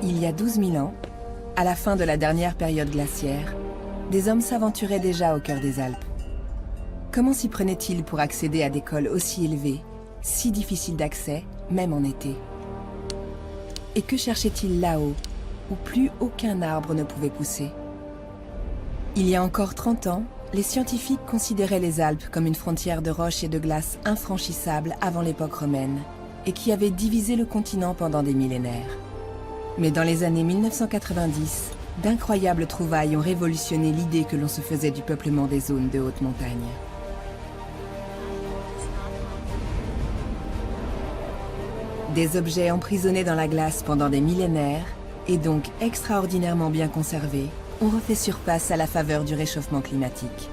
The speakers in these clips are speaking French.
Il y a 12 000 ans, à la fin de la dernière période glaciaire, des hommes s'aventuraient déjà au cœur des Alpes. Comment s'y prenaient-ils pour accéder à des cols aussi élevés, si difficiles d'accès, même en été? Et que cherchaient-ils là-haut, où plus aucun arbre ne pouvait pousser? Il y a encore 30 ans, les scientifiques considéraient les Alpes comme une frontière de roches et de glace infranchissable avant l'époque romaine, et qui avait divisé le continent pendant des millénaires. Mais dans les années 1990, d'incroyables trouvailles ont révolutionné l'idée que l'on se faisait du peuplement des zones de haute montagne. Des objets emprisonnés dans la glace pendant des millénaires, et donc extraordinairement bien conservés, ont refait surface à la faveur du réchauffement climatique.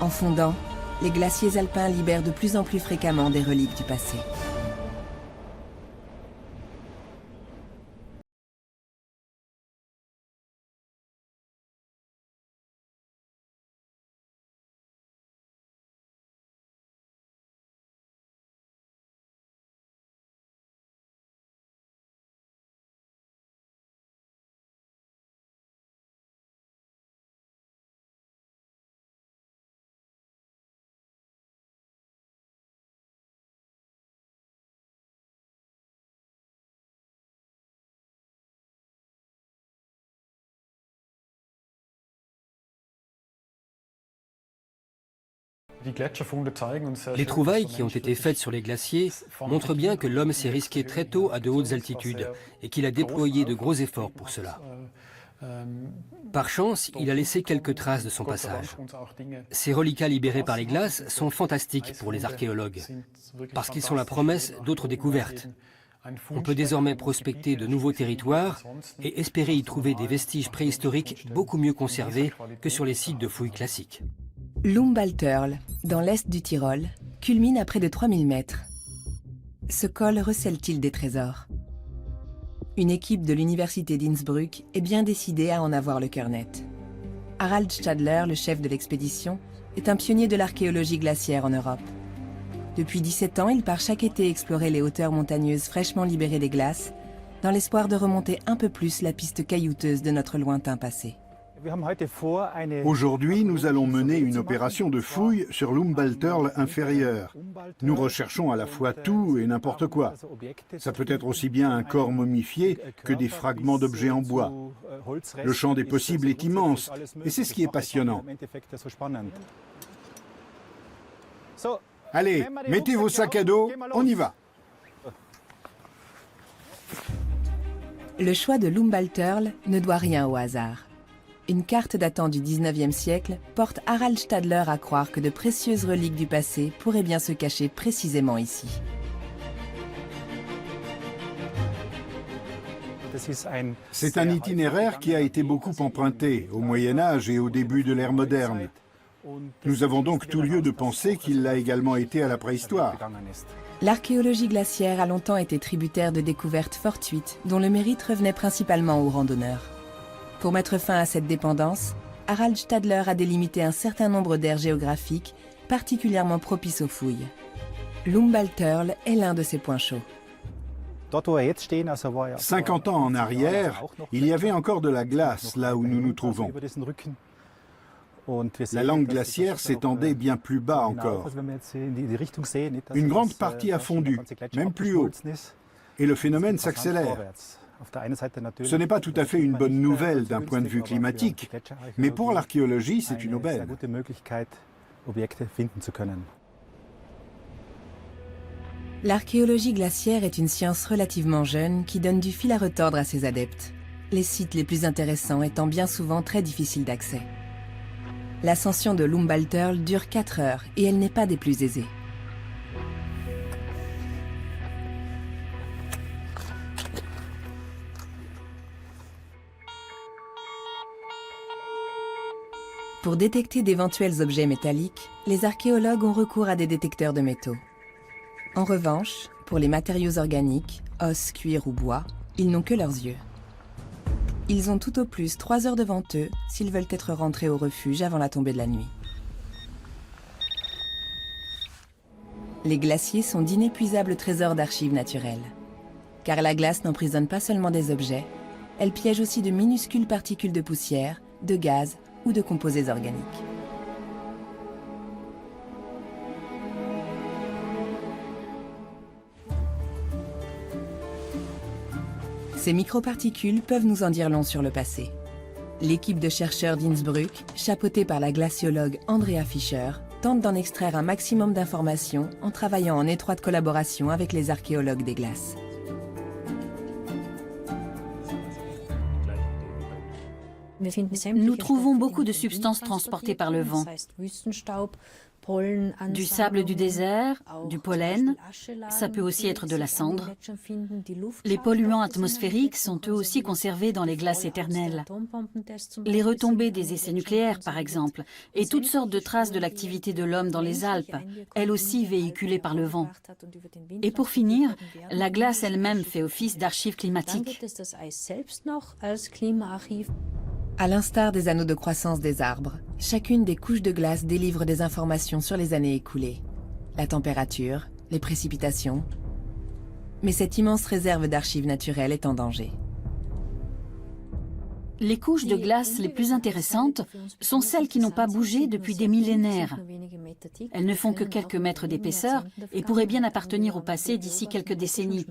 En fondant, les glaciers alpins libèrent de plus en plus fréquemment des reliques du passé. Les trouvailles qui ont été faites sur les glaciers montrent bien que l'homme s'est risqué très tôt à de hautes altitudes et qu'il a déployé de gros efforts pour cela. Par chance, il a laissé quelques traces de son passage. Ces reliquats libérés par les glaces sont fantastiques pour les archéologues, parce qu'ils sont la promesse d'autres découvertes. On peut désormais prospecter de nouveaux territoires et espérer y trouver des vestiges préhistoriques beaucoup mieux conservés que sur les sites de fouilles classiques. L'Umbalterl, dans l'est du Tyrol, culmine à près de 3000 mètres. Ce col recèle-t-il des trésors? Une équipe de l'université d'Innsbruck est bien décidée à en avoir le cœur net. Harald Stadler, le chef de l'expédition, est un pionnier de l'archéologie glaciaire en Europe. Depuis 17 ans, il part chaque été explorer les hauteurs montagneuses fraîchement libérées des glaces, dans l'espoir de remonter un peu plus la piste caillouteuse de notre lointain passé. Aujourd'hui, nous allons mener une opération de fouille sur l'Umbalterl inférieur. Nous recherchons à la fois tout et n'importe quoi. Ça peut être aussi bien un corps momifié que des fragments d'objets en bois. Le champ des possibles est immense, et c'est ce qui est passionnant. Allez, mettez vos sacs à dos, on y va. Le choix de l'Umbalterl ne doit rien au hasard. Une carte datant du 19e siècle porte Harald Stadler à croire que de précieuses reliques du passé pourraient bien se cacher précisément ici. C'est un itinéraire qui a été beaucoup emprunté au Moyen-Âge et au début de l'ère moderne. Nous avons donc tout lieu de penser qu'il l'a également été à la préhistoire. L'archéologie glaciaire a longtemps été tributaire de découvertes fortuites dont le mérite revenait principalement aux randonneurs. Pour mettre fin à cette dépendance, Harald Stadler a délimité un certain nombre d'aires géographiques particulièrement propices aux fouilles. L'Umbalterl est l'un de ces points chauds. 50 ans en arrière, il y avait encore de la glace là où nous nous trouvons. La langue glaciaire s'étendait bien plus bas encore. Une grande partie a fondu, même plus haut, et le phénomène s'accélère. Ce n'est pas tout à fait une bonne nouvelle d'un point de vue climatique, mais pour l'archéologie, c'est une aubaine. L'archéologie glaciaire est une science relativement jeune qui donne du fil à retordre à ses adeptes, les sites les plus intéressants étant bien souvent très difficiles d'accès. L'ascension de l'Umbalterl dure 4 heures et elle n'est pas des plus aisées. Pour détecter d'éventuels objets métalliques, les archéologues ont recours à des détecteurs de métaux. En revanche, pour les matériaux organiques, os, cuir ou bois, ils n'ont que leurs yeux. Ils ont tout au plus 3 heures devant eux s'ils veulent être rentrés au refuge avant la tombée de la nuit. Les glaciers sont d'inépuisables trésors d'archives naturelles. car la glace n'emprisonne pas seulement des objets, elle piège aussi de minuscules particules de poussière, de gaz ou de composés organiques. Ces microparticules peuvent nous en dire long sur le passé. L'équipe de chercheurs d'Innsbruck, chapeautée par la glaciologue Andrea Fischer, tente d'en extraire un maximum d'informations en travaillant en étroite collaboration avec les archéologues des glaces. Nous trouvons beaucoup de substances transportées par le vent. Du sable du désert, du pollen, ça peut aussi être de la cendre. Les polluants atmosphériques sont eux aussi conservés dans les glaces éternelles. Les retombées des essais nucléaires, par exemple, et toutes sortes de traces de l'activité de l'homme dans les Alpes, elles aussi véhiculées par le vent. Et pour finir, la glace elle-même fait office d'archive climatique. À l'instar des anneaux de croissance des arbres, chacune des couches de glace délivre des informations sur les années écoulées. La température, les précipitations. Mais cette immense réserve d'archives naturelles est en danger. Les couches de glace les plus intéressantes sont celles qui n'ont pas bougé depuis des millénaires. Elles ne font que quelques mètres d'épaisseur et pourraient bien appartenir au passé d'ici quelques décennies.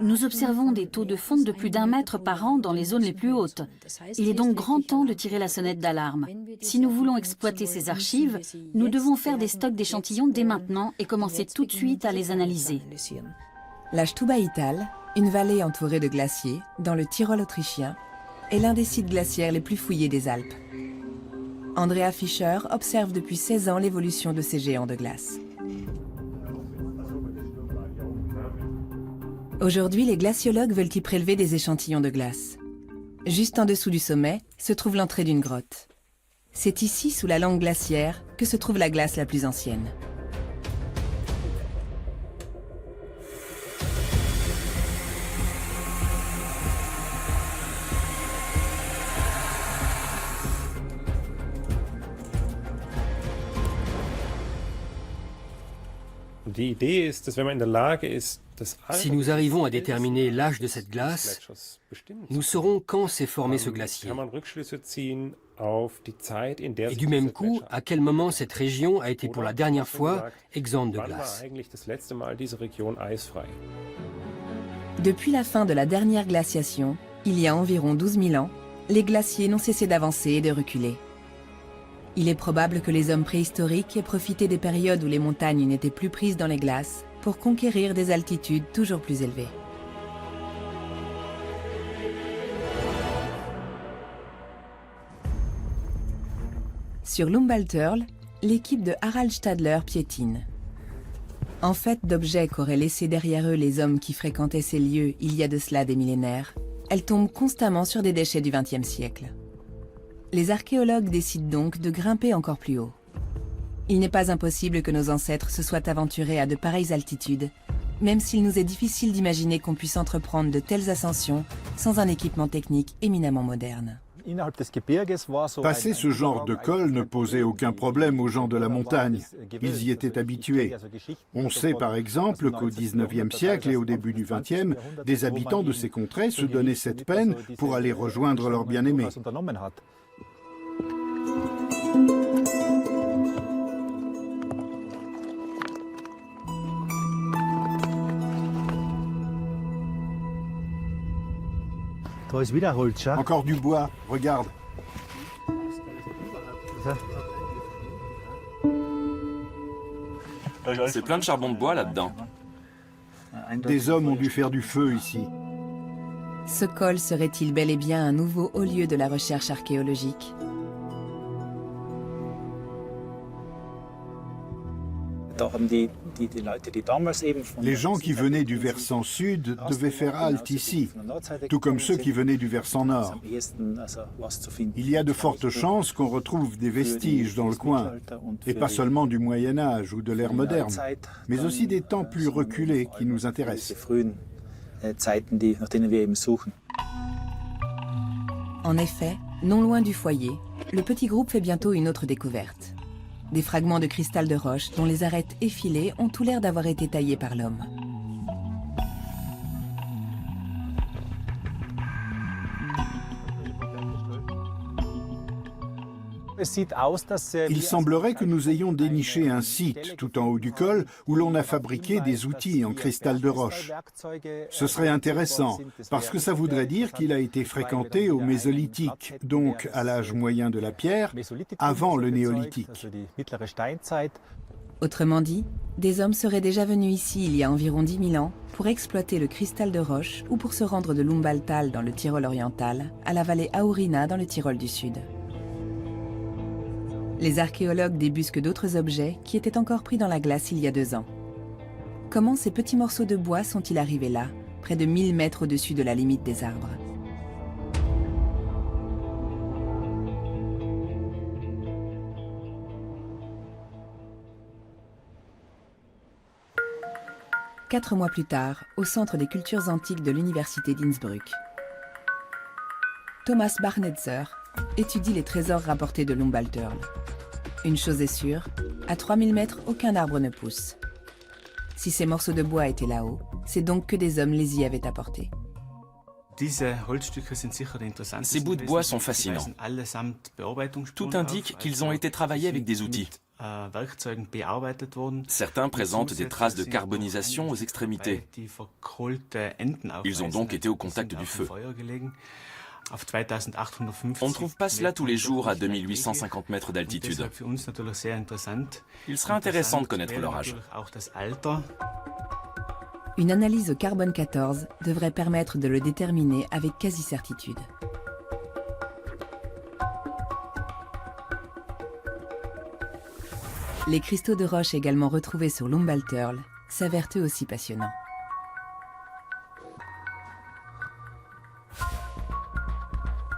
Nous observons des taux de fonte de plus d'1 mètre par an dans les zones les plus hautes. Il est donc grand temps de tirer la sonnette d'alarme. Si nous voulons exploiter ces archives, nous devons faire des stocks d'échantillons dès maintenant et commencer tout de suite à les analyser. La Stubaital, une vallée entourée de glaciers, dans le Tyrol autrichien, est l'un des sites glaciaires les plus fouillés des Alpes. Andrea Fischer observe depuis 16 ans l'évolution de ces géants de glace. Aujourd'hui, les glaciologues veulent y prélever des échantillons de glace. Juste en dessous du sommet se trouve l'entrée d'une grotte. C'est ici, sous la langue glaciaire, que se trouve la glace la plus ancienne. Si nous arrivons à déterminer l'âge de cette glace, nous saurons quand s'est formé ce glacier. Et du même coup, à quel moment cette région a été pour la dernière fois exempte de glace. Depuis la fin de la dernière glaciation, il y a environ 12 000 ans, les glaciers n'ont cessé d'avancer et de reculer. Il est probable que les hommes préhistoriques aient profité des périodes où les montagnes n'étaient plus prises dans les glaces pour conquérir des altitudes toujours plus élevées. Sur l'Umbalterl, l'équipe de Harald Stadler piétine. En fait d'objets qu'auraient laissés derrière eux les hommes qui fréquentaient ces lieux il y a de cela des millénaires, elle tombe constamment sur des déchets du XXe siècle. Les archéologues décident donc de grimper encore plus haut. Il n'est pas impossible que nos ancêtres se soient aventurés à de pareilles altitudes, même s'il nous est difficile d'imaginer qu'on puisse entreprendre de telles ascensions sans un équipement technique éminemment moderne. Passer ce genre de col ne posait aucun problème aux gens de la montagne. Ils y étaient habitués. On sait par exemple qu'au XIXe siècle et au début du XXe, des habitants de ces contrées se donnaient cette peine pour aller rejoindre leurs bien-aimés. Encore du bois, regarde. C'est plein de charbon de bois là-dedans. Des hommes ont dû faire du feu ici. Ce col serait-il bel et bien un nouveau haut lieu de la recherche archéologique ? Les gens qui venaient du versant sud devaient faire halte ici, tout comme ceux qui venaient du versant nord. Il y a de fortes chances qu'on retrouve des vestiges dans le coin, et pas seulement du Moyen-Âge ou de l'ère moderne, mais aussi des temps plus reculés qui nous intéressent. En effet, non loin du foyer, le petit groupe fait bientôt une autre découverte. Des fragments de cristal de roche dont les arêtes effilées ont tout l'air d'avoir été taillés par l'homme. Il semblerait que nous ayons déniché un site tout en haut du col où l'on a fabriqué des outils en cristal de roche. Ce serait intéressant parce que ça voudrait dire qu'il a été fréquenté au Mésolithique, donc à l'âge moyen de la pierre, avant le néolithique. Autrement dit, des hommes seraient déjà venus ici il y a environ 10 000 ans pour exploiter le cristal de roche ou pour se rendre de Lumbaltal dans le Tyrol oriental à la vallée Aurina dans le Tyrol du Sud. Les archéologues débusquent d'autres objets qui étaient encore pris dans la glace il y a 2 ans. Comment ces petits morceaux de bois sont-ils arrivés là, près de 1000 mètres au-dessus de la limite des arbres? Quatre mois plus tard, au Centre des cultures antiques de l'Université d'Innsbruck, Thomas Barnetzer étudie les trésors rapportés de Lumbalturl. Une chose est sûre, à 3000 mètres, aucun arbre ne pousse. Si ces morceaux de bois étaient là-haut, c'est donc que des hommes les y avaient apportés. Ces bouts de bois sont fascinants. Tout indique qu'ils ont été travaillés avec des outils. Certains présentent des traces de carbonisation aux extrémités. Ils ont donc été au contact du feu. On ne trouve pas cela tous les jours à 2850 mètres d'altitude. Il serait intéressant de connaître leur âge. Une analyse au carbone 14 devrait permettre de le déterminer avec quasi-certitude. Les cristaux de roche également retrouvés sur Lumbalturl s'avèrent eux aussi passionnants.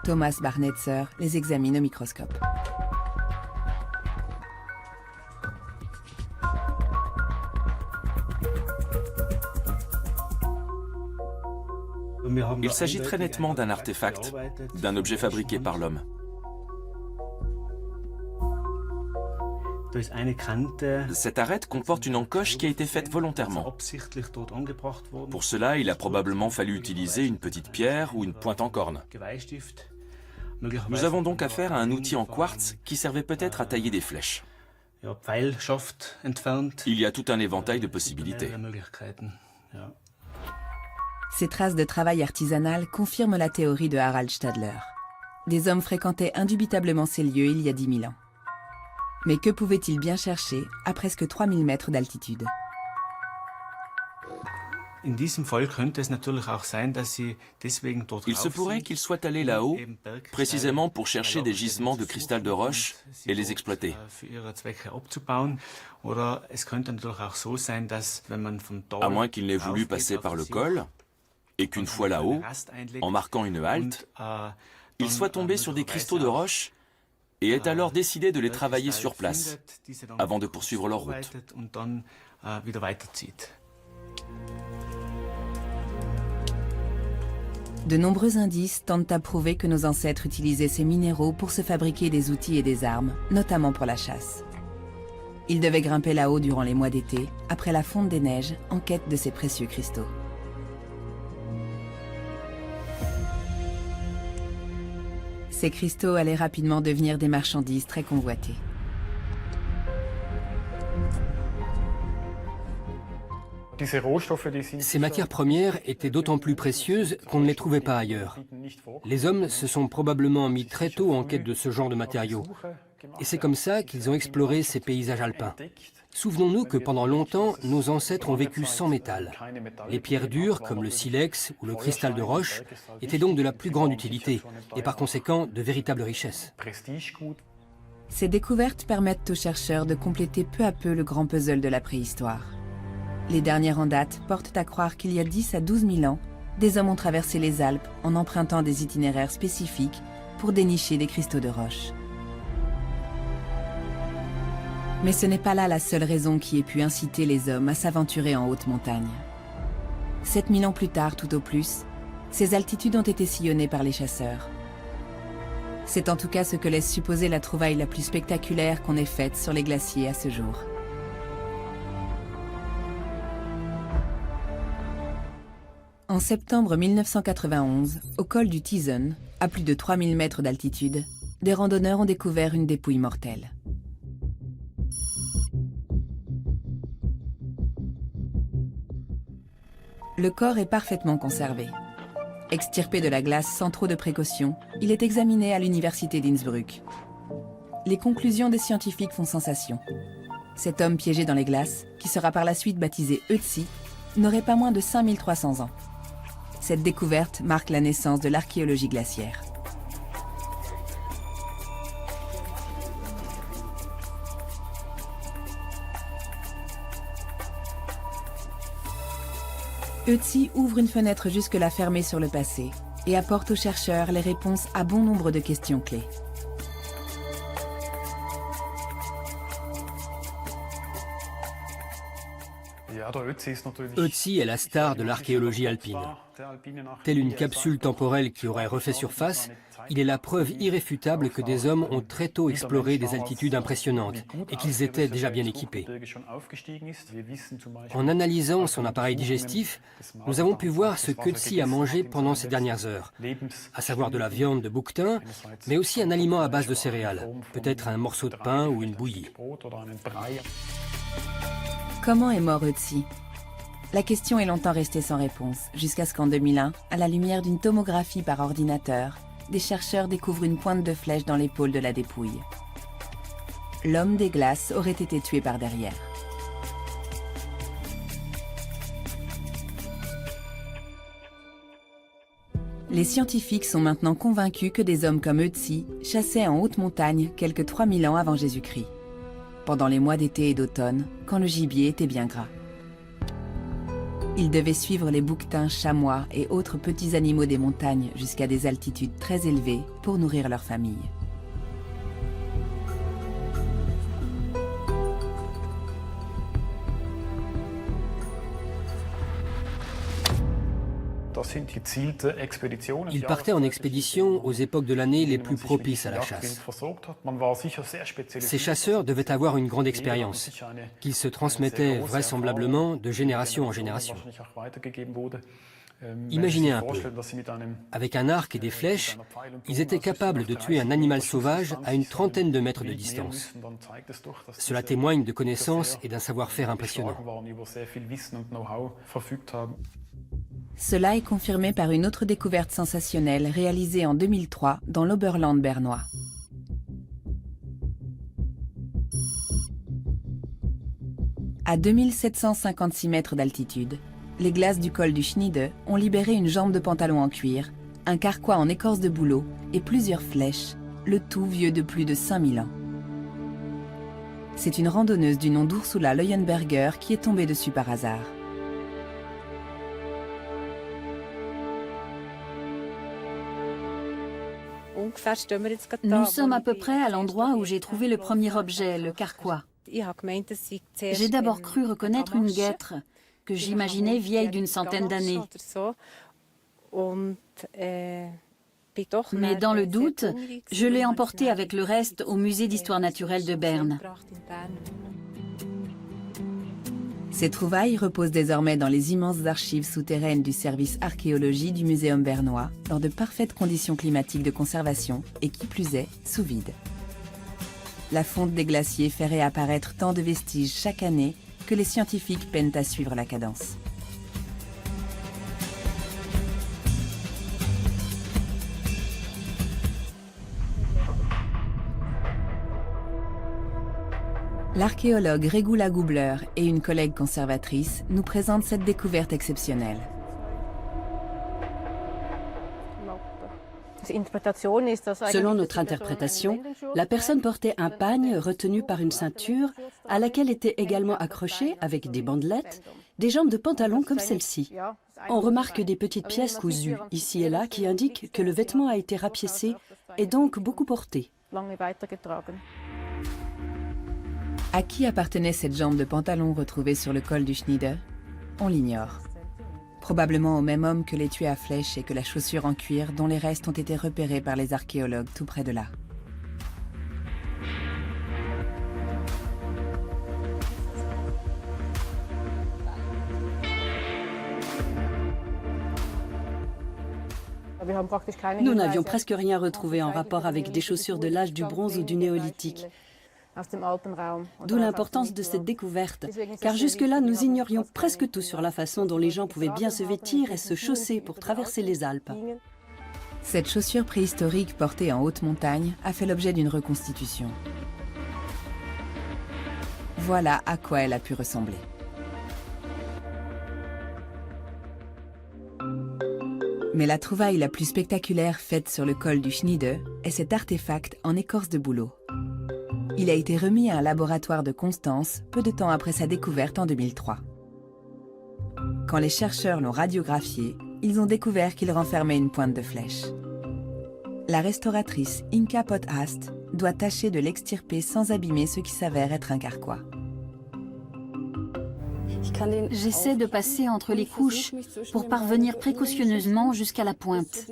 Thomas Barnetzer les examine au microscope. Il s'agit très nettement d'un artefact, d'un objet fabriqué par l'homme. Cette arête comporte une encoche qui a été faite volontairement. Pour cela, il a probablement fallu utiliser une petite pierre ou une pointe en corne. Nous avons donc affaire à un outil en quartz qui servait peut-être à tailler des flèches. Il y a tout un éventail de possibilités. Ces traces de travail artisanal confirment la théorie de Harald Stadler. Des hommes fréquentaient indubitablement ces lieux il y a 10 000 ans. Mais que pouvaient-ils bien chercher à presque 3000 mètres d'altitude? Il se pourrait qu'ils soient allés là-haut, précisément pour chercher des gisements de cristal de roche et les exploiter. À moins qu'ils n'aient voulu passer par le col, et qu'une fois là-haut, en marquant une halte, ils soient tombés sur des cristaux de roche et aient alors décidé de les travailler sur place, avant de poursuivre leur route. De nombreux indices tentent à prouver que nos ancêtres utilisaient ces minéraux pour se fabriquer des outils et des armes, notamment pour la chasse. Ils devaient grimper là-haut durant les mois d'été, après la fonte des neiges, en quête de ces précieux cristaux. Ces cristaux allaient rapidement devenir des marchandises très convoitées. Ces matières premières étaient d'autant plus précieuses qu'on ne les trouvait pas ailleurs. Les hommes se sont probablement mis très tôt en quête de ce genre de matériaux. Et c'est comme ça qu'ils ont exploré ces paysages alpins. Souvenons-nous que pendant longtemps, nos ancêtres ont vécu sans métal. Les pierres dures, comme le silex ou le cristal de roche, étaient donc de la plus grande utilité et par conséquent de véritables richesses. Ces découvertes permettent aux chercheurs de compléter peu à peu le grand puzzle de la préhistoire. Les dernières en date portent à croire qu'il y a 10 à 12 000 ans, des hommes ont traversé les Alpes en empruntant des itinéraires spécifiques pour dénicher des cristaux de roche. Mais ce n'est pas là la seule raison qui ait pu inciter les hommes à s'aventurer en haute montagne. 7000 ans plus tard, tout au plus, ces altitudes ont été sillonnées par les chasseurs. C'est en tout cas ce que laisse supposer la trouvaille la plus spectaculaire qu'on ait faite sur les glaciers à ce jour. En septembre 1991, au col du Tizen, à plus de 3000 mètres d'altitude, des randonneurs ont découvert une dépouille mortelle. Le corps est parfaitement conservé. Extirpé de la glace sans trop de précautions, il est examiné à l'université d'Innsbruck. Les conclusions des scientifiques font sensation. Cet homme piégé dans les glaces, qui sera par la suite baptisé Ötzi, n'aurait pas moins de 5300 ans. Cette découverte marque la naissance de l'archéologie glaciaire. Ötzi ouvre une fenêtre jusque-là fermée sur le passé et apporte aux chercheurs les réponses à bon nombre de questions clés. Ötzi est la star de l'archéologie alpine. Telle une capsule temporelle qui aurait refait surface, il est la preuve irréfutable que des hommes ont très tôt exploré des altitudes impressionnantes et qu'ils étaient déjà bien équipés. En analysant son appareil digestif, nous avons pu voir ce qu'Ötzi a mangé pendant ces dernières heures, à savoir de la viande de bouquetin, mais aussi un aliment à base de céréales, peut-être un morceau de pain ou une bouillie. Comment est mort Ötzi? La question est longtemps restée sans réponse, jusqu'à ce qu'en 2001, à la lumière d'une tomographie par ordinateur, des chercheurs découvrent une pointe de flèche dans l'épaule de la dépouille. L'homme des glaces aurait été tué par derrière. Les scientifiques sont maintenant convaincus que des hommes comme Ötzi chassaient en haute montagne quelques 3000 ans avant Jésus-Christ, pendant les mois d'été et d'automne, quand le gibier était bien gras. Ils devaient suivre les bouquetins, chamois et autres petits animaux des montagnes jusqu'à des altitudes très élevées pour nourrir leur famille. Ils partaient en expédition aux époques de l'année les plus propices à la chasse. Ces chasseurs devaient avoir une grande expérience, qu'ils se transmettaient vraisemblablement de génération en génération. Imaginez un peu, avec un arc et des flèches, ils étaient capables de tuer un animal sauvage à une trentaine de mètres de distance. Cela témoigne de connaissances et d'un savoir-faire impressionnant. Cela est confirmé par une autre découverte sensationnelle réalisée en 2003 dans l'Oberland bernois. À 2756 mètres d'altitude, les glaces du col du Schniede ont libéré une jambe de pantalon en cuir, un carquois en écorce de bouleau et plusieurs flèches, le tout vieux de plus de 5000 ans. C'est une randonneuse du nom d'Ursula Leuenberger qui est tombée dessus par hasard. Nous sommes à peu près à l'endroit où j'ai trouvé le premier objet, le carquois. J'ai d'abord cru reconnaître une guêtre, que j'imaginais vieille d'une centaine d'années. Mais dans le doute, je l'ai emportée avec le reste au musée d'histoire naturelle de Berne. Ces trouvailles reposent désormais dans les immenses archives souterraines du service archéologie du Muséum bernois, dans de parfaites conditions climatiques de conservation et qui plus est, sous vide. La fonte des glaciers fait réapparaître tant de vestiges chaque année que les scientifiques peinent à suivre la cadence. L'archéologue Regula Gubler et une collègue conservatrice nous présentent cette découverte exceptionnelle. Selon notre interprétation, la personne portait un pagne retenu par une ceinture à laquelle étaient également accrochées, avec des bandelettes, des jambes de pantalon comme celle-ci. On remarque des petites pièces cousues ici et là qui indiquent que le vêtement a été rapiécé et donc beaucoup porté. À qui appartenait cette jambe de pantalon retrouvée sur le col du Schniede? On l'ignore. Probablement au même homme que l'étui à flèches et que la chaussure en cuir dont les restes ont été repérés par les archéologues tout près de là. Nous n'avions presque rien retrouvé en rapport avec des chaussures de l'âge du bronze ou du néolithique. D'où l'importance de cette découverte, car jusque-là, nous ignorions presque tout sur la façon dont les gens pouvaient bien se vêtir et se chausser pour traverser les Alpes. Cette chaussure préhistorique portée en haute montagne a fait l'objet d'une reconstitution. Voilà à quoi elle a pu ressembler. Mais la trouvaille la plus spectaculaire faite sur le col du Schniede est cet artefact en écorce de bouleau. Il a été remis à un laboratoire de Constance peu de temps après sa découverte en 2003. Quand les chercheurs l'ont radiographié, ils ont découvert qu'il renfermait une pointe de flèche. La restauratrice Inka Pothast doit tâcher de l'extirper sans abîmer ce qui s'avère être un carquois. J'essaie de passer entre les couches pour parvenir précautionneusement jusqu'à la pointe.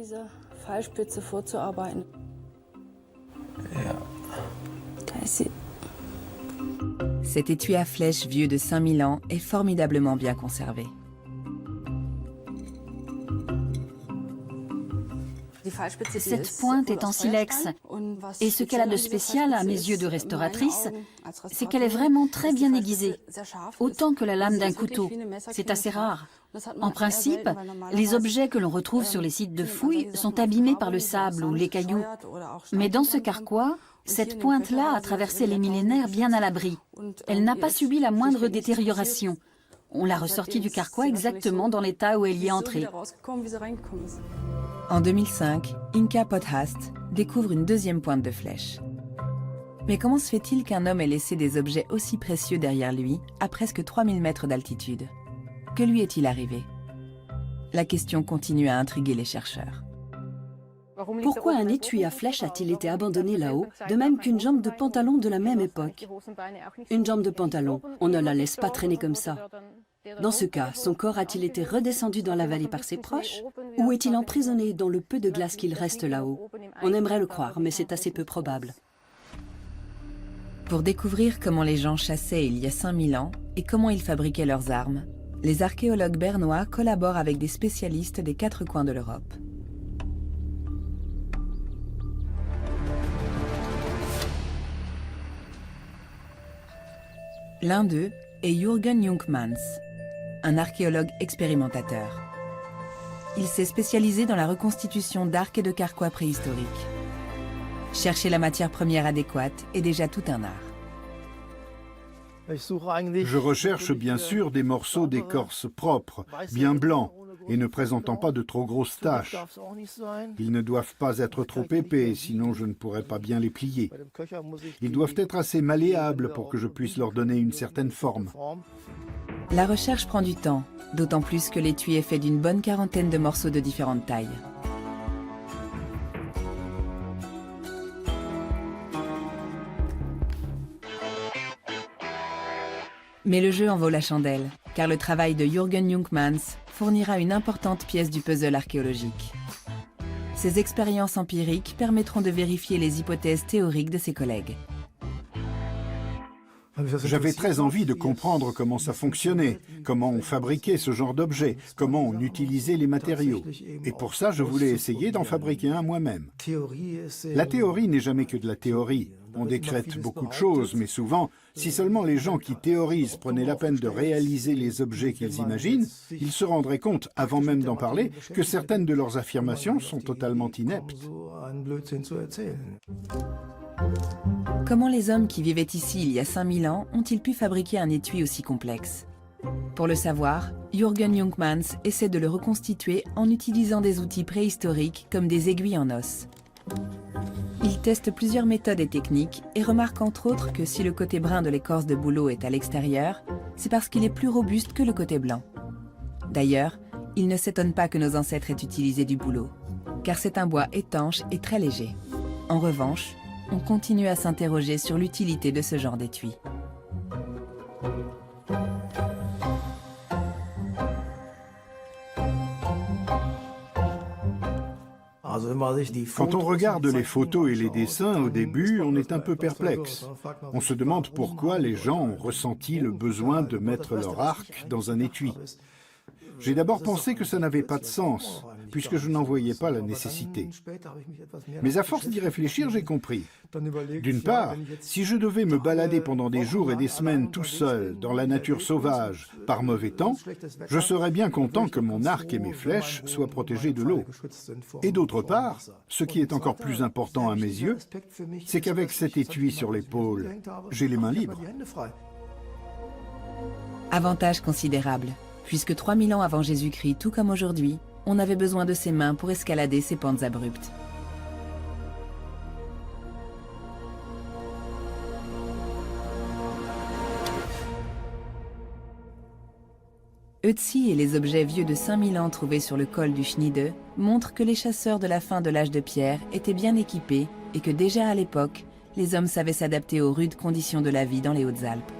Cet étui à flèche vieux de 5000 ans est formidablement bien conservé. Cette pointe est en silex. Et ce qu'elle a de spécial, à mes yeux de restauratrice, c'est qu'elle est vraiment très bien aiguisée, autant que la lame d'un couteau. C'est assez rare. En principe, les objets que l'on retrouve sur les sites de fouilles sont abîmés par le sable ou les cailloux. Mais dans ce carquois, cette pointe-là a traversé les millénaires bien à l'abri. Elle n'a pas subi la moindre détérioration. On l'a ressortie du carquois exactement dans l'état où elle y est entrée. En 2005, Inka Pothast découvre une deuxième pointe de flèche. Mais comment se fait-il qu'un homme ait laissé des objets aussi précieux derrière lui, à presque 3000 mètres d'altitude? Que lui est-il arrivé? La question continue à intriguer les chercheurs. Pourquoi un étui à flèche a-t-il été abandonné là-haut, de même qu'une jambe de pantalon de la même époque? Une jambe de pantalon, on ne la laisse pas traîner comme ça. Dans ce cas, son corps a-t-il été redescendu dans la vallée par ses proches, ou est-il emprisonné dans le peu de glace qu'il reste là-haut? On aimerait le croire, mais c'est assez peu probable. Pour découvrir comment les gens chassaient il y a 5000 ans et comment ils fabriquaient leurs armes, les archéologues bernois collaborent avec des spécialistes des 4 coins de l'Europe. L'un d'eux est Jürgen Jungmanns, un archéologue expérimentateur. Il s'est spécialisé dans la reconstitution d'arcs et de carquois préhistoriques. Chercher la matière première adéquate est déjà tout un art. Je recherche bien sûr des morceaux d'écorce propres, bien blancs, et ne présentant pas de trop grosses taches. Ils ne doivent pas être trop épais, sinon je ne pourrais pas bien les plier. Ils doivent être assez malléables pour que je puisse leur donner une certaine forme. La recherche prend du temps, d'autant plus que l'étui est fait d'une bonne quarantaine de morceaux de différentes tailles. Mais le jeu en vaut la chandelle, car le travail de Jürgen Jungmanns fournira une importante pièce du puzzle archéologique. Ces expériences empiriques permettront de vérifier les hypothèses théoriques de ses collègues. J'avais très envie de comprendre comment ça fonctionnait, comment on fabriquait ce genre d'objet, comment on utilisait les matériaux. Et pour ça, je voulais essayer d'en fabriquer un moi-même. La théorie n'est jamais que de la théorie. On décrète beaucoup de choses, mais souvent, si seulement les gens qui théorisent prenaient la peine de réaliser les objets qu'ils imaginent, ils se rendraient compte, avant même d'en parler, que certaines de leurs affirmations sont totalement ineptes. Comment les hommes qui vivaient ici il y a 5000 ans ont-ils pu fabriquer un étui aussi complexe? Pour le savoir, Jürgen Jungmanns essaie de le reconstituer en utilisant des outils préhistoriques comme des aiguilles en os. Il teste plusieurs méthodes et techniques et remarque entre autres que si le côté brun de l'écorce de bouleau est à l'extérieur, c'est parce qu'il est plus robuste que le côté blanc. D'ailleurs, il ne s'étonne pas que nos ancêtres aient utilisé du bouleau, car c'est un bois étanche et très léger. En revanche, on continue à s'interroger sur l'utilité de ce genre d'étui. Quand on regarde les photos et les dessins, au début, on est un peu perplexe. On se demande pourquoi les gens ont ressenti le besoin de mettre leur arc dans un étui. J'ai d'abord pensé que ça n'avait pas de sens, puisque je n'en voyais pas la nécessité. Mais à force d'y réfléchir, j'ai compris. D'une part, si je devais me balader pendant des jours et des semaines tout seul, dans la nature sauvage, par mauvais temps, je serais bien content que mon arc et mes flèches soient protégés de l'eau. Et d'autre part, ce qui est encore plus important à mes yeux, c'est qu'avec cet étui sur l'épaule, j'ai les mains libres. Avantage considérable, puisque 3000 ans avant Jésus-Christ, tout comme aujourd'hui, on avait besoin de ses mains pour escalader ces pentes abruptes. Ötzi et les objets vieux de 5000 ans trouvés sur le col du Schniede montrent que les chasseurs de la fin de l'âge de pierre étaient bien équipés et que déjà à l'époque, les hommes savaient s'adapter aux rudes conditions de la vie dans les Hautes-Alpes.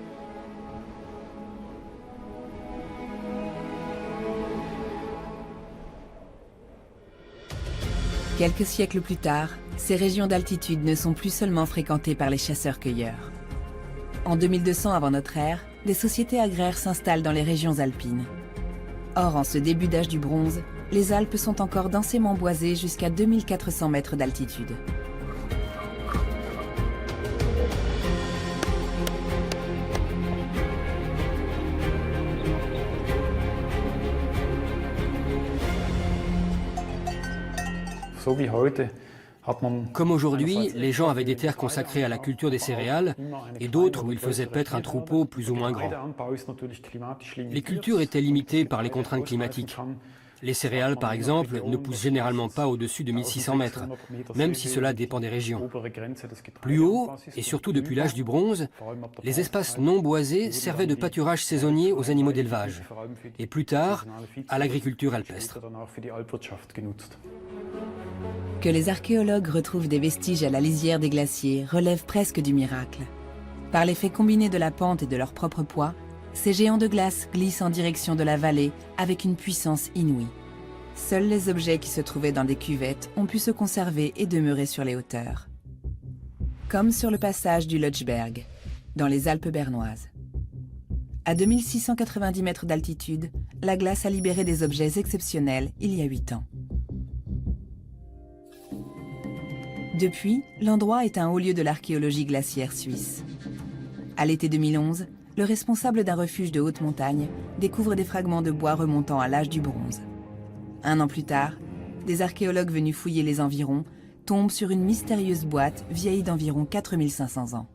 Quelques siècles plus tard, ces régions d'altitude ne sont plus seulement fréquentées par les chasseurs-cueilleurs. En 2200 avant notre ère, des sociétés agraires s'installent dans les régions alpines. Or, en ce début d'âge du bronze, les Alpes sont encore densément boisées jusqu'à 2400 mètres d'altitude. Comme aujourd'hui, les gens avaient des terres consacrées à la culture des céréales et d'autres où ils faisaient paître un troupeau plus ou moins grand. Les cultures étaient limitées par les contraintes climatiques. Les céréales, par exemple, ne poussent généralement pas au-dessus de 1600 mètres, même si cela dépend des régions. Plus haut, et surtout depuis l'âge du bronze, les espaces non boisés servaient de pâturage saisonnier aux animaux d'élevage, et plus tard, à l'agriculture alpestre. Que les archéologues retrouvent des vestiges à la lisière des glaciers relève presque du miracle. Par l'effet combiné de la pente et de leur propre poids, ces géants de glace glissent en direction de la vallée avec une puissance inouïe. Seuls les objets qui se trouvaient dans des cuvettes ont pu se conserver et demeurer sur les hauteurs. Comme sur le passage du Lötschberg, dans les Alpes bernoises. À 2690 mètres d'altitude, la glace a libéré des objets exceptionnels il y a 8 ans. Depuis, l'endroit est un haut lieu de l'archéologie glaciaire suisse. À l'été 2011, le responsable d'un refuge de haute montagne découvre des fragments de bois remontant à l'âge du bronze. Un an plus tard, des archéologues venus fouiller les environs tombent sur une mystérieuse boîte vieille d'environ 4500 ans.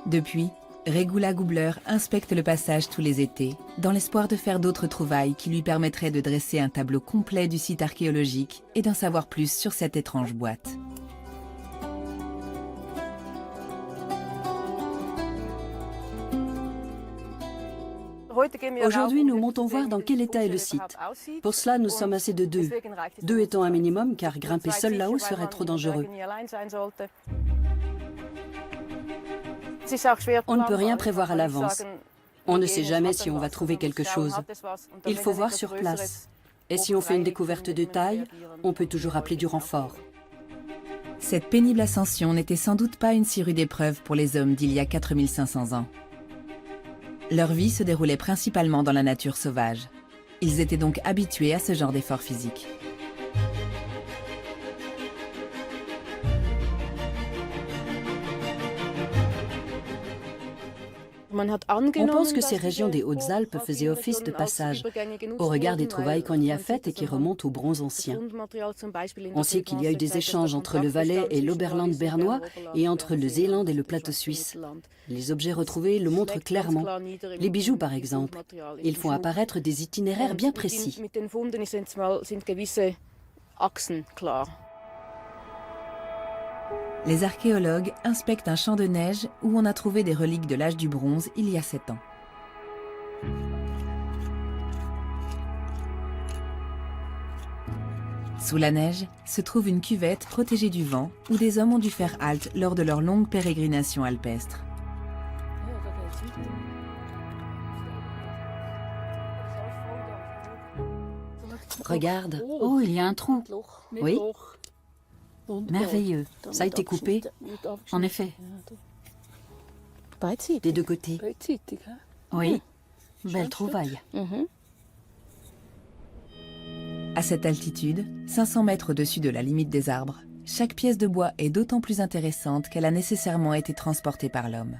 Depuis, Regula Gubler inspecte le passage tous les étés, dans l'espoir de faire d'autres trouvailles qui lui permettraient de dresser un tableau complet du site archéologique et d'en savoir plus sur cette étrange boîte. Aujourd'hui, nous montons voir dans quel état est le site. Pour cela, nous sommes assez de deux. Deux étant un minimum, car grimper seul là-haut serait trop dangereux. On ne peut rien prévoir à l'avance. On ne sait jamais si on va trouver quelque chose. Il faut voir sur place. Et si on fait une découverte de taille, on peut toujours appeler du renfort. Cette pénible ascension n'était sans doute pas une si rude épreuve pour les hommes d'il y a 4500 ans. Leur vie se déroulait principalement dans la nature sauvage. Ils étaient donc habitués à ce genre d'effort physique. On pense que ces régions des Hautes-Alpes faisaient office de passage, au regard des trouvailles qu'on y a faites et qui remontent au bronze ancien. On sait qu'il y a eu des échanges entre le Valais et l'Oberland bernois et entre le Zéland et le plateau suisse. Les objets retrouvés le montrent clairement. Les bijoux, par exemple. Ils font apparaître des itinéraires bien précis. Les archéologues inspectent un champ de neige où on a trouvé des reliques de l'âge du bronze il y a 7 ans. Sous la neige se trouve une cuvette protégée du vent où des hommes ont dû faire halte lors de leur longue pérégrination alpestre. Regarde. Oh, il y a un trou. Oui. Merveilleux. Ça a été coupé. En effet. des deux côtés. Oui, belle trouvaille. À cette altitude, 500 mètres au-dessus de la limite des arbres, chaque pièce de bois est d'autant plus intéressante qu'elle a nécessairement été transportée par l'homme.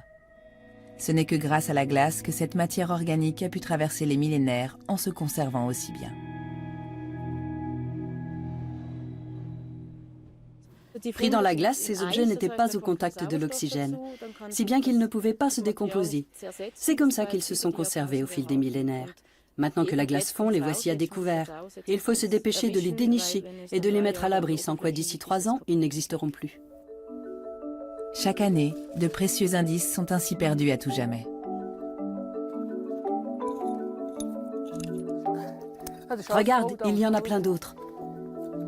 Ce n'est que grâce à la glace que cette matière organique a pu traverser les millénaires en se conservant aussi bien. Pris dans la glace, ces objets n'étaient pas au contact de l'oxygène, si bien qu'ils ne pouvaient pas se décomposer. C'est comme ça qu'ils se sont conservés au fil des millénaires. Maintenant que la glace fond, les voici à découvert. Il faut se dépêcher de les dénicher et de les mettre à l'abri, sans quoi d'ici 3 ans, ils n'existeront plus. Chaque année, de précieux indices sont ainsi perdus à tout jamais. Regarde, il y en a plein d'autres.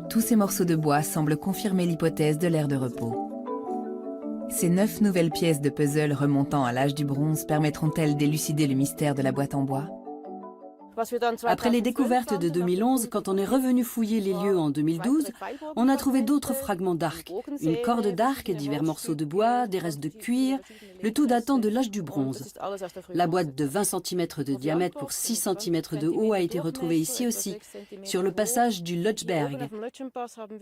Tous ces morceaux de bois semblent confirmer l'hypothèse de l'ère de repos. Ces 9 nouvelles pièces de puzzle remontant à l'âge du bronze permettront-elles d'élucider le mystère de la boîte en bois ? Après les découvertes de 2011, quand on est revenu fouiller les lieux en 2012, on a trouvé d'autres fragments d'arc. Une corde d'arc, divers morceaux de bois, des restes de cuir, le tout datant de l'âge du bronze. La boîte de 20 cm de diamètre pour 6 cm de haut a été retrouvée ici aussi, sur le passage du Lötschberg.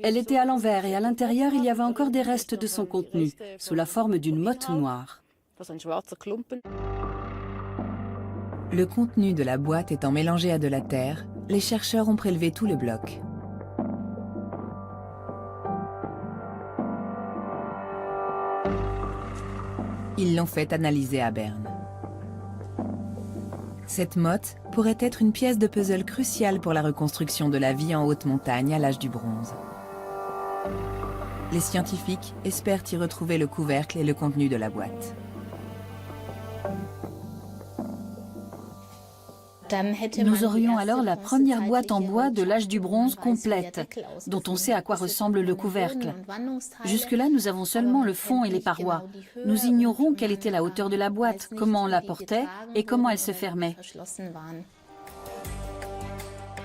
Elle était à l'envers et à l'intérieur, il y avait encore des restes de son contenu, sous la forme d'une motte noire. Le contenu de la boîte étant mélangé à de la terre, les chercheurs ont prélevé tout le bloc. Ils l'ont fait analyser à Berne. Cette motte pourrait être une pièce de puzzle cruciale pour la reconstruction de la vie en haute montagne à l'âge du bronze. Les scientifiques espèrent y retrouver le couvercle et le contenu de la boîte. Nous aurions alors la première boîte en bois de l'âge du bronze complète, dont on sait à quoi ressemble le couvercle. Jusque-là, nous avons seulement le fond et les parois. Nous ignorons quelle était la hauteur de la boîte, comment on la portait et comment elle se fermait.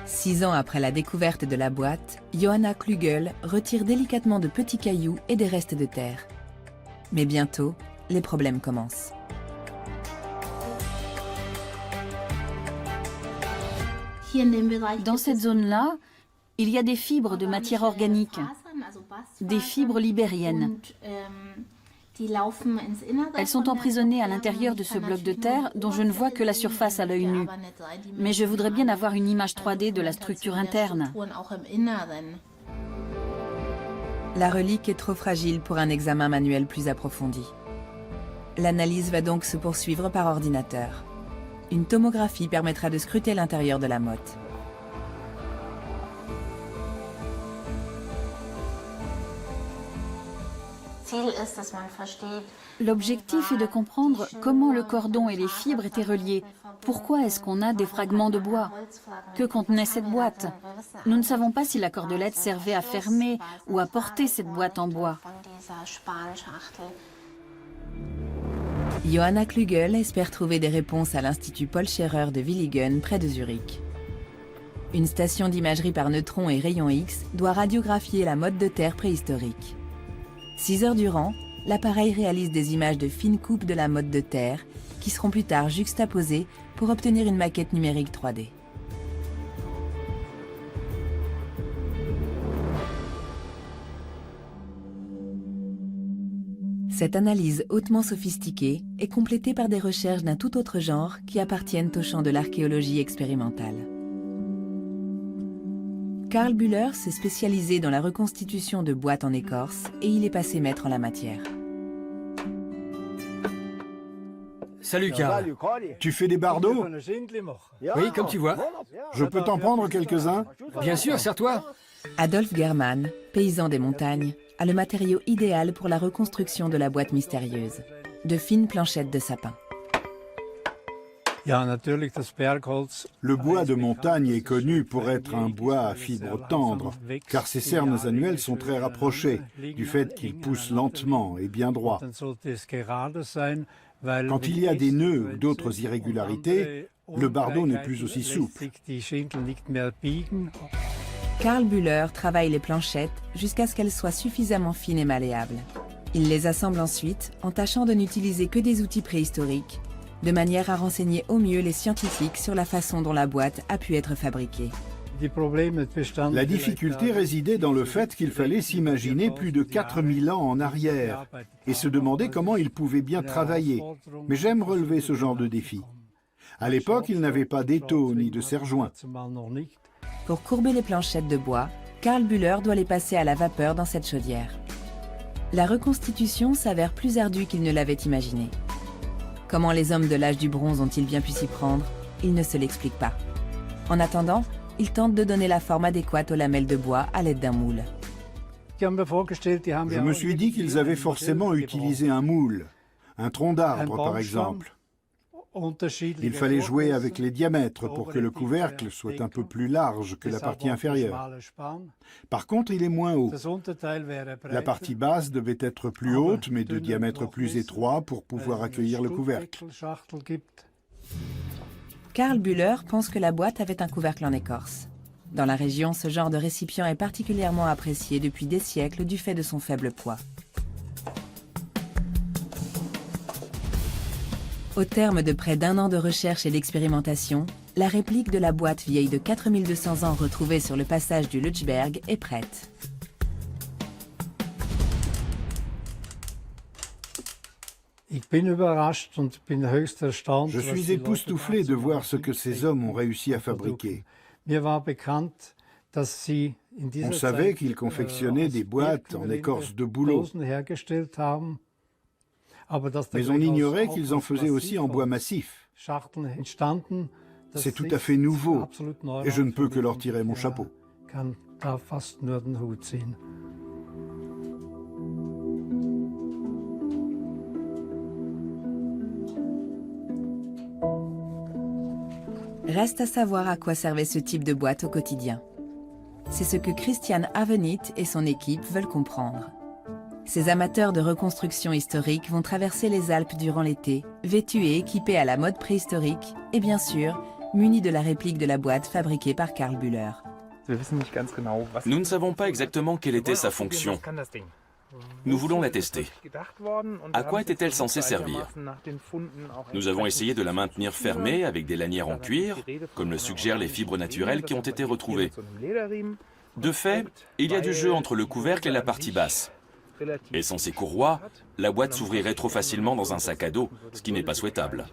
6 ans après la découverte de la boîte, Johanna Klügel retire délicatement de petits cailloux et des restes de terre. Mais bientôt, les problèmes commencent. Dans cette zone-là, il y a des fibres de matière organique, des fibres libériennes. Elles sont emprisonnées à l'intérieur de ce bloc de terre dont je ne vois que la surface à l'œil nu. Mais je voudrais bien avoir une image 3D de la structure interne. La relique est trop fragile pour un examen manuel plus approfondi. L'analyse va donc se poursuivre par ordinateur. Une tomographie permettra de scruter l'intérieur de la motte. L'objectif est de comprendre comment le cordon et les fibres étaient reliés. Pourquoi est-ce qu'on a des fragments de bois? Que contenait cette boîte? Nous ne savons pas si la cordelette servait à fermer ou à porter cette boîte en bois. Johanna Klügel espère trouver des réponses à l'Institut Paul Scherrer de Villigen, près de Zurich. Une station d'imagerie par neutrons et rayons X doit radiographier la motte de terre préhistorique. 6 heures durant, l'appareil réalise des images de fines coupes de la motte de terre qui seront plus tard juxtaposées pour obtenir une maquette numérique 3D. Cette analyse hautement sophistiquée est complétée par des recherches d'un tout autre genre qui appartiennent au champ de l'archéologie expérimentale. Karl Bühler s'est spécialisé dans la reconstitution de boîtes en écorce et il est passé maître en la matière. Salut Karl. Tu fais des bardeaux? Oui, comme tu vois. Je peux t'en prendre quelques-uns? Bien sûr, sers-toi. Adolf Germann, paysan des montagnes, a le matériau idéal pour la reconstruction de la boîte mystérieuse. De fines planchettes de sapin. Le bois de montagne est connu pour être un bois à fibres tendres, car ses cernes annuelles sont très rapprochées, du fait qu'il pousse lentement et bien droit. Quand il y a des nœuds ou d'autres irrégularités, le bardeau n'est plus aussi souple. Karl Bühler travaille les planchettes jusqu'à ce qu'elles soient suffisamment fines et malléables. Il les assemble ensuite en tâchant de n'utiliser que des outils préhistoriques, de manière à renseigner au mieux les scientifiques sur la façon dont la boîte a pu être fabriquée. La difficulté résidait dans le fait qu'il fallait s'imaginer plus de 4000 ans en arrière et se demander comment ils pouvaient bien travailler. Mais j'aime relever ce genre de défi. À l'époque, ils n'avaient pas d'étau ni de serre-joint. Pour courber les planchettes de bois, Karl Bühler doit les passer à la vapeur dans cette chaudière. La reconstitution s'avère plus ardue qu'il ne l'avait imaginé. Comment les hommes de l'âge du bronze ont-ils bien pu s'y prendre? Il ne se l'explique pas. En attendant, il tente de donner la forme adéquate aux lamelles de bois à l'aide d'un moule. Je me suis dit qu'ils avaient forcément utilisé un moule, un tronc d'arbre par exemple. Il fallait jouer avec les diamètres pour que le couvercle soit un peu plus large que la partie inférieure. Par contre, il est moins haut. La partie basse devait être plus haute, mais de diamètre plus étroit pour pouvoir accueillir le couvercle. Karl Bühler pense que la boîte avait un couvercle en écorce. Dans la région, ce genre de récipient est particulièrement apprécié depuis des siècles du fait de son faible poids. Au terme de près d'1 an de recherche et d'expérimentation, la réplique de la boîte vieille de 4200 ans retrouvée sur le passage du Lötschberg est prête. Je suis époustouflé de voir ce que ces hommes ont réussi à fabriquer. On savait qu'ils confectionnaient des boîtes en écorce de bouleau. Mais on ignorait qu'ils en faisaient aussi en bois massif. C'est tout à fait nouveau, et je ne peux que leur tirer mon chapeau. Reste à savoir à quoi servait ce type de boîte au quotidien. C'est ce que Christian Avenit et son équipe veulent comprendre. Ces amateurs de reconstruction historique vont traverser les Alpes durant l'été, vêtus et équipés à la mode préhistorique, et bien sûr, munis de la réplique de la boîte fabriquée par Karl Bühler. Nous ne savons pas exactement quelle était sa fonction. Nous voulons la tester. À quoi était-elle censée servir? Nous avons essayé de la maintenir fermée avec des lanières en cuir, comme le suggèrent les fibres naturelles qui ont été retrouvées. De fait, il y a du jeu entre le couvercle et la partie basse. Et sans ces courroies, la boîte s'ouvrirait trop facilement dans un sac à dos, ce qui n'est pas souhaitable.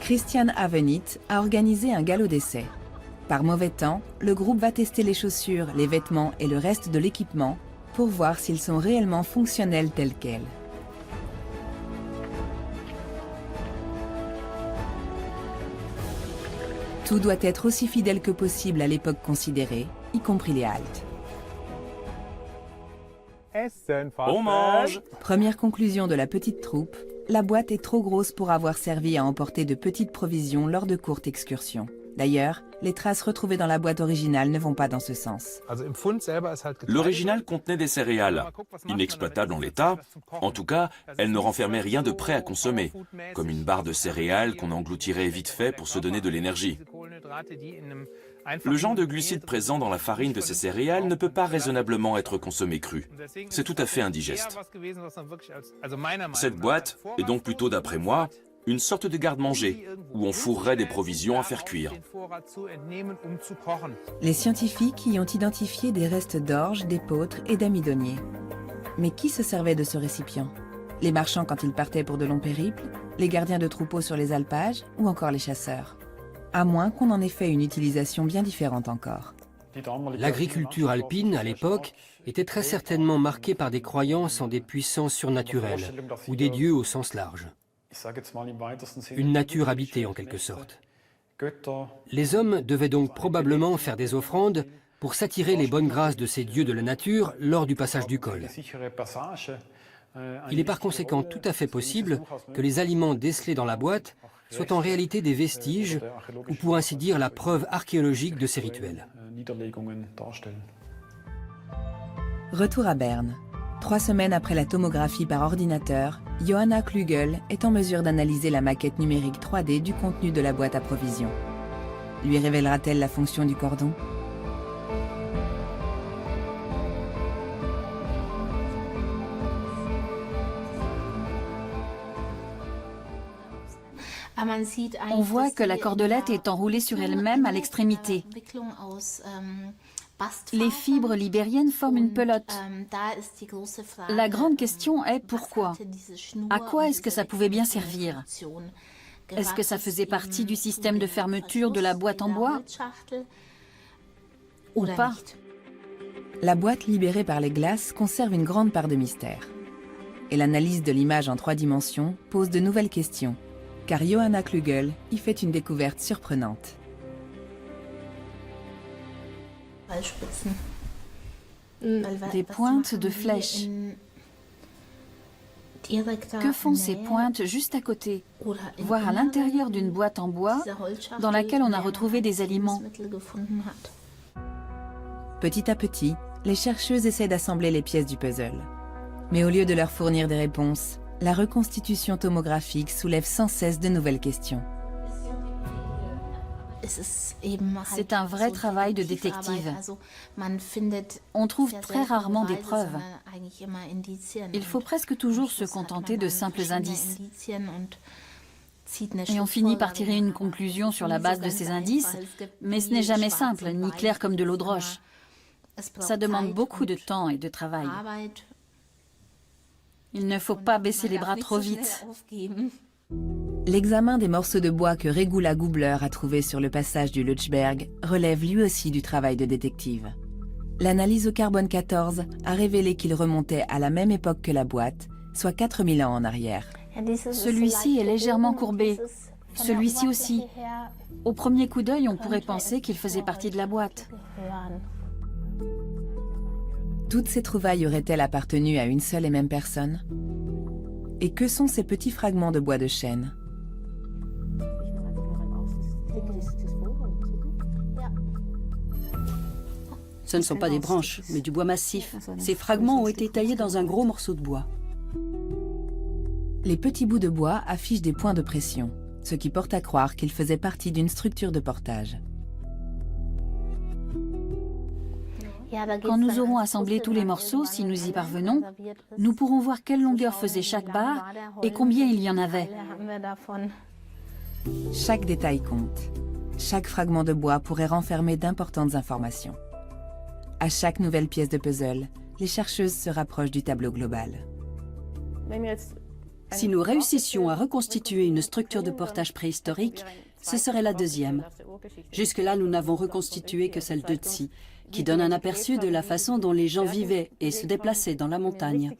Christian Avenit a organisé un galop d'essai. Par mauvais temps, le groupe va tester les chaussures, les vêtements et le reste de l'équipement pour voir s'ils sont réellement fonctionnels tels quels. Tout doit être aussi fidèle que possible à l'époque considérée, y compris les haltes. On mange! Première conclusion de la petite troupe, la boîte est trop grosse pour avoir servi à emporter de petites provisions lors de courtes excursions. D'ailleurs, les traces retrouvées dans la boîte originale ne vont pas dans ce sens. L'original contenait des céréales, inexploitables en l'état. En tout cas, elles ne renfermaient rien de prêt à consommer, comme une barre de céréales qu'on engloutirait vite fait pour se donner de l'énergie. Le genre de glucides présent dans la farine de ces céréales ne peut pas raisonnablement être consommé cru. C'est tout à fait indigeste. Cette boîte est donc plutôt, d'après moi, une sorte de garde-manger, où on fourrerait des provisions à faire cuire. Les scientifiques y ont identifié des restes d'orge, d'épeautre et d'amidonnier. Mais qui se servait de ce récipient? Les marchands quand ils partaient pour de longs périples, les gardiens de troupeaux sur les alpages ou encore les chasseurs? À moins qu'on en ait fait une utilisation bien différente encore. L'agriculture alpine, à l'époque, était très certainement marquée par des croyances en des puissances surnaturelles, ou des dieux au sens large. Une nature habitée en quelque sorte. Les hommes devaient donc probablement faire des offrandes pour s'attirer les bonnes grâces de ces dieux de la nature lors du passage du col. Il est par conséquent tout à fait possible que les aliments décelés dans la boîte soient en réalité des vestiges, ou pour ainsi dire la preuve archéologique de ces rituels. Retour à Berne. 3 semaines après la tomographie par ordinateur, Johanna Klügel est en mesure d'analyser la maquette numérique 3D du contenu de la boîte à provisions. Lui révélera-t-elle la fonction du cordon? On voit que la cordelette est enroulée sur elle-même à l'extrémité. Les fibres libériennes forment une pelote. La grande question est pourquoi? À quoi est-ce que ça pouvait bien servir? Est-ce que ça faisait partie du système de fermeture de la boîte en bois? Ou pas? La boîte libérée par les glaces conserve une grande part de mystère. Et l'analyse de l'image en 3 dimensions pose de nouvelles questions, car Johanna Klügel y fait une découverte surprenante. Des pointes de flèches. Que font ces pointes juste à côté, voire à l'intérieur d'une boîte en bois dans laquelle on a retrouvé des aliments? Petit à petit, les chercheuses essaient d'assembler les pièces du puzzle. Mais au lieu de leur fournir des réponses, la reconstitution tomographique soulève sans cesse de nouvelles questions. C'est un vrai travail de détective. On trouve très rarement des preuves. Il faut presque toujours se contenter de simples indices. Et on finit par tirer une conclusion sur la base de ces indices, mais ce n'est jamais simple, ni clair comme de l'eau de roche. Ça demande beaucoup de temps et de travail. Il ne faut pas baisser les bras trop vite. L'examen des morceaux de bois que Regula Gubler a trouvés sur le passage du Lötschberg relève lui aussi du travail de détective. L'analyse au carbone 14 a révélé qu'il remontait à la même époque que la boîte, soit 4000 ans en arrière. Celui-ci est légèrement courbé. Celui-ci aussi. Au premier coup d'œil, on pourrait penser qu'il faisait partie de la boîte. Toutes ces trouvailles auraient-elles appartenu à une seule et même personne? Et que sont ces petits fragments de bois de chêne? Ce ne sont pas des branches, mais du bois massif. Ces fragments ont été taillés dans un gros morceau de bois. Les petits bouts de bois affichent des points de pression, ce qui porte à croire qu'ils faisaient partie d'une structure de portage. Quand nous aurons assemblé tous les morceaux, si nous y parvenons, nous pourrons voir quelle longueur faisait chaque barre et combien il y en avait. Chaque détail compte. Chaque fragment de bois pourrait renfermer d'importantes informations. À chaque nouvelle pièce de puzzle, les chercheuses se rapprochent du tableau global. Si nous réussissions à reconstituer une structure de portage préhistorique, ce serait la deuxième. Jusque-là, nous n'avons reconstitué que celle de Tsi, qui donne un aperçu de la façon dont les gens vivaient et se déplaçaient dans la montagne.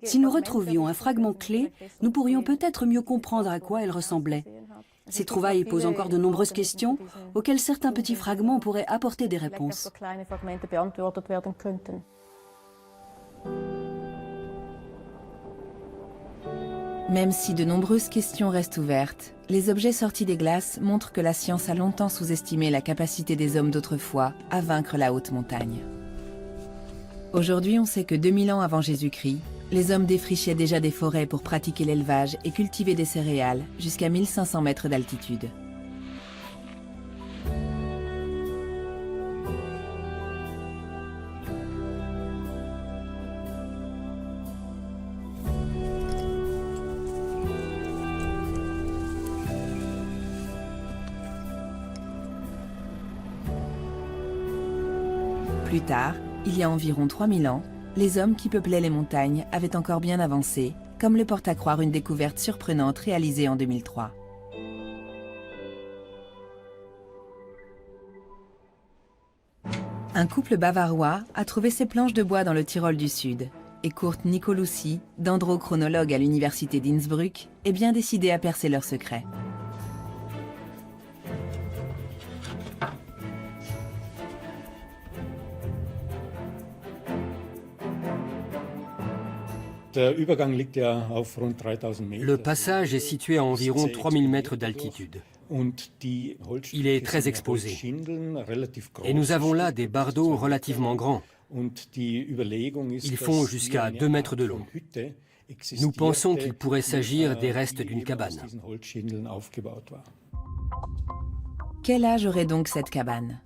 Si nous retrouvions un fragment clé, nous pourrions peut-être mieux comprendre à quoi elle ressemblait. Ces trouvailles posent encore de nombreuses questions, auxquelles certains petits fragments pourraient apporter des réponses. Même si de nombreuses questions restent ouvertes, les objets sortis des glaces montrent que la science a longtemps sous-estimé la capacité des hommes d'autrefois à vaincre la haute montagne. Aujourd'hui, on sait que 2000 ans avant Jésus-Christ, les hommes défrichaient déjà des forêts pour pratiquer l'élevage et cultiver des céréales jusqu'à 1500 mètres d'altitude. Plus tard, il y a environ 3000 ans, les hommes qui peuplaient les montagnes avaient encore bien avancé, comme le porte à croire une découverte surprenante réalisée en 2003. Un couple bavarois a trouvé ces planches de bois dans le Tyrol du Sud, et Kurt Nicolosi, dendrochronologue à l'université d'Innsbruck, est bien décidé à percer leur secret. Le passage est situé à environ 3000 mètres d'altitude. Il est très exposé. Et nous avons là des bardeaux relativement grands. Ils font jusqu'à 2 mètres de long. Nous pensons qu'il pourrait s'agir des restes d'une cabane. Quel âge aurait donc cette cabane?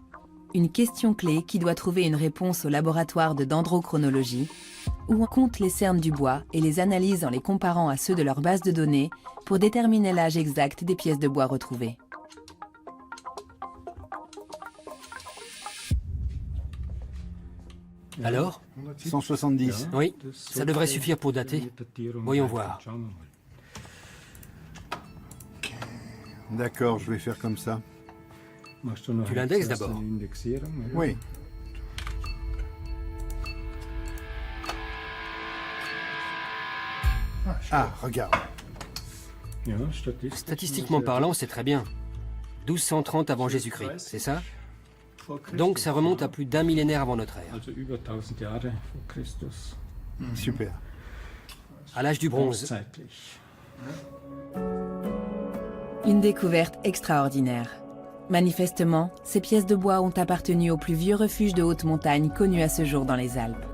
Une question clé qui doit trouver une réponse au laboratoire de dendrochronologie, où on compte les cernes du bois et les analyse en les comparant à ceux de leur base de données pour déterminer l'âge exact des pièces de bois retrouvées. Alors? 170. Oui, ça devrait suffire pour dater. Voyons voir. D'accord, je vais faire comme ça. Tu l'indexes d'abord. Oui. Ah, regarde. Statistiquement parlant, c'est très bien. 1230 avant Jésus-Christ, c'est ça? Donc ça remonte à plus d'un millénaire avant notre ère. Super. À l'âge du bronze. Une découverte extraordinaire. Manifestement, ces pièces de bois ont appartenu au plus vieux refuge de haute montagne connu à ce jour dans les Alpes.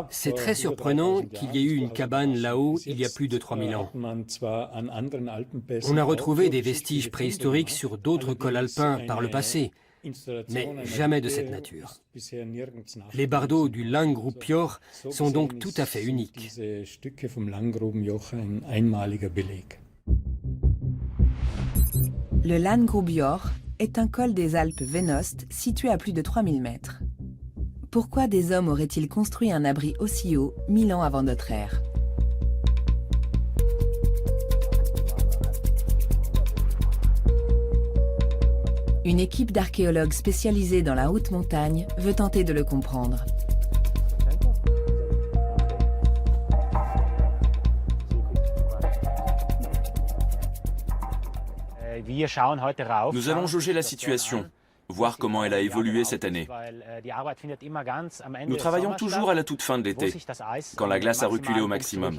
C'est très surprenant qu'il y ait eu une cabane là-haut il y a plus de 3000 ans. On a retrouvé des vestiges préhistoriques sur d'autres cols alpins par le passé, mais jamais de cette nature. Les bardeaux du Langrubjoch sont donc tout à fait uniques. Le Langrubjoch est un col des Alpes vénostes situé à plus de 3000 mètres. Pourquoi des hommes auraient-ils construit un abri aussi haut 1000 ans avant notre ère? Une équipe d'archéologues spécialisés dans la haute montagne veut tenter de le comprendre. Nous allons jauger la situation, voir comment elle a évolué cette année. Nous travaillons toujours à la toute fin de l'été, quand la glace a reculé au maximum.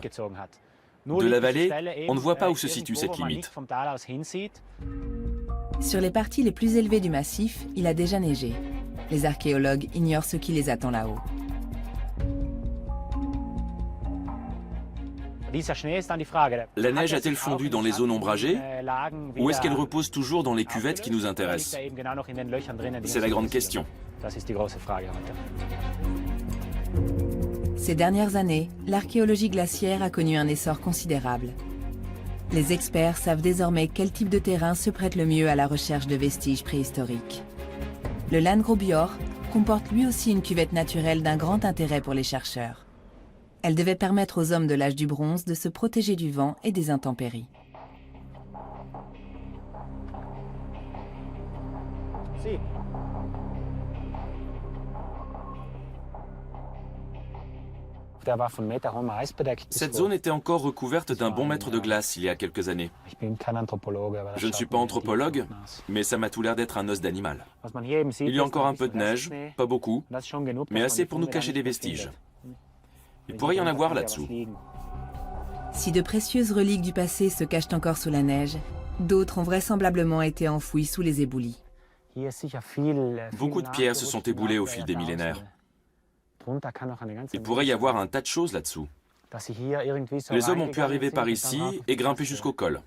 De la vallée, on ne voit pas où se situe cette limite. Sur les parties les plus élevées du massif, il a déjà neigé. Les archéologues ignorent ce qui les attend là-haut. La neige a-t-elle fondu dans les zones ombragées ou est-ce qu'elle repose toujours dans les cuvettes qui nous intéressent? C'est la grande question. Ces dernières années, l'archéologie glaciaire a connu un essor considérable. Les experts savent désormais quel type de terrain se prête le mieux à la recherche de vestiges préhistoriques. Le Langrubjoch comporte lui aussi une cuvette naturelle d'un grand intérêt pour les chercheurs. Elle devait permettre aux hommes de l'âge du bronze de se protéger du vent et des intempéries. Cette zone était encore recouverte d'un bon mètre de glace il y a quelques années. Je ne suis pas anthropologue, mais ça m'a tout l'air d'être un os d'animal. Il y a encore un peu de neige, pas beaucoup, mais assez pour nous cacher des vestiges. Il pourrait y en avoir là-dessous. Si de précieuses reliques du passé se cachent encore sous la neige, d'autres ont vraisemblablement été enfouies sous les éboulis. Beaucoup de pierres se sont éboulées au fil des millénaires. Il pourrait y avoir un tas de choses là-dessous. Les hommes ont pu arriver par ici et grimper jusqu'au col.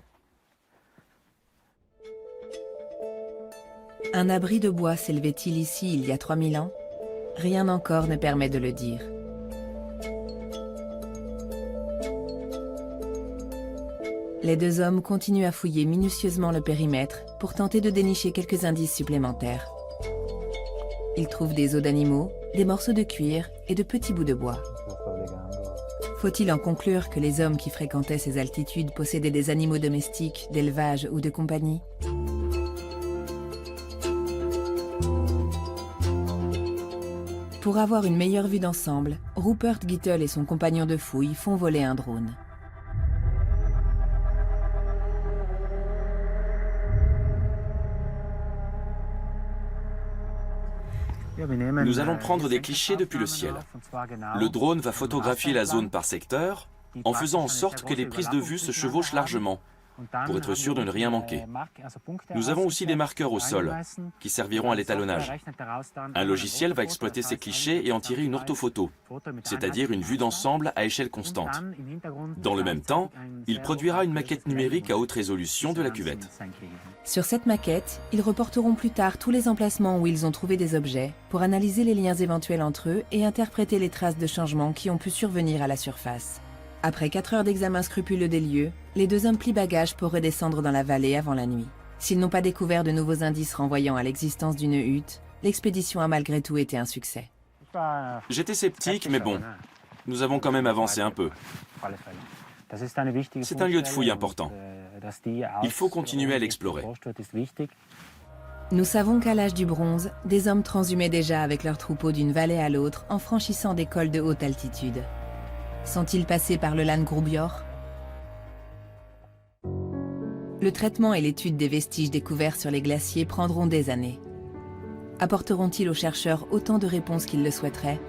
Un abri de bois s'élevait-il ici il y a 3000 ans? Rien encore ne permet de le dire. Les deux hommes continuent à fouiller minutieusement le périmètre pour tenter de dénicher quelques indices supplémentaires. Ils trouvent des os d'animaux, des morceaux de cuir et de petits bouts de bois. Faut-il en conclure que les hommes qui fréquentaient ces altitudes possédaient des animaux domestiques, d'élevage ou de compagnie? Pour avoir une meilleure vue d'ensemble, Rupert Gittel et son compagnon de fouille font voler un drone. Nous allons prendre des clichés depuis le ciel. Le drone va photographier la zone par secteur en faisant en sorte que les prises de vue se chevauchent largement. pour être sûr de ne rien manquer. Nous avons aussi des marqueurs au sol, qui serviront à l'étalonnage. Un logiciel va exploiter ces clichés et en tirer une orthophoto, c'est-à-dire une vue d'ensemble à échelle constante. Dans le même temps, il produira une maquette numérique à haute résolution de la cuvette. Sur cette maquette, ils reporteront plus tard tous les emplacements où ils ont trouvé des objets pour analyser les liens éventuels entre eux et interpréter les traces de changements qui ont pu survenir à la surface. Après 4 heures d'examen scrupuleux des lieux, les deux hommes plient bagages pour redescendre dans la vallée avant la nuit. S'ils n'ont pas découvert de nouveaux indices renvoyant à l'existence d'une hutte, l'expédition a malgré tout été un succès. J'étais sceptique, mais bon, nous avons quand même avancé un peu. C'est un lieu de fouille important. Il faut continuer à l'explorer. Nous savons qu'à l'âge du bronze, des hommes transhumaient déjà avec leurs troupeaux d'une vallée à l'autre en franchissant des cols de haute altitude. Sont-ils passés par le Landgrubjord? Le traitement et l'étude des vestiges découverts sur les glaciers prendront des années. Apporteront-ils aux chercheurs autant de réponses qu'ils le souhaiteraient?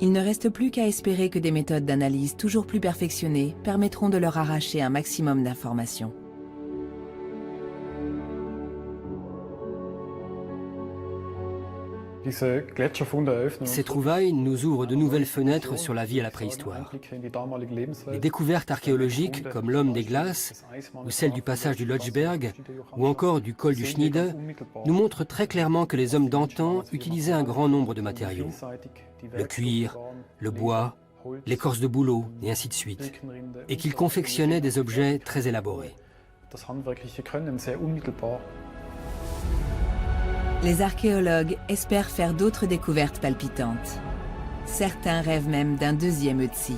Il ne reste plus qu'à espérer que des méthodes d'analyse toujours plus perfectionnées permettront de leur arracher un maximum d'informations. Ces trouvailles nous ouvrent de nouvelles fenêtres sur la vie à la préhistoire. Les découvertes archéologiques, comme l'homme des glaces, ou celle du passage du Lötschberg, ou encore du col du Schniede, nous montrent très clairement que les hommes d'antan utilisaient un grand nombre de matériaux. Le cuir, le bois, l'écorce de bouleau, et ainsi de suite, et qu'ils confectionnaient des objets très élaborés. Les archéologues espèrent faire d'autres découvertes palpitantes. Certains rêvent même d'un deuxième Ötzi.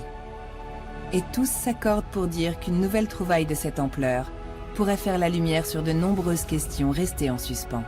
Et tous s'accordent pour dire qu'une nouvelle trouvaille de cette ampleur pourrait faire la lumière sur de nombreuses questions restées en suspens.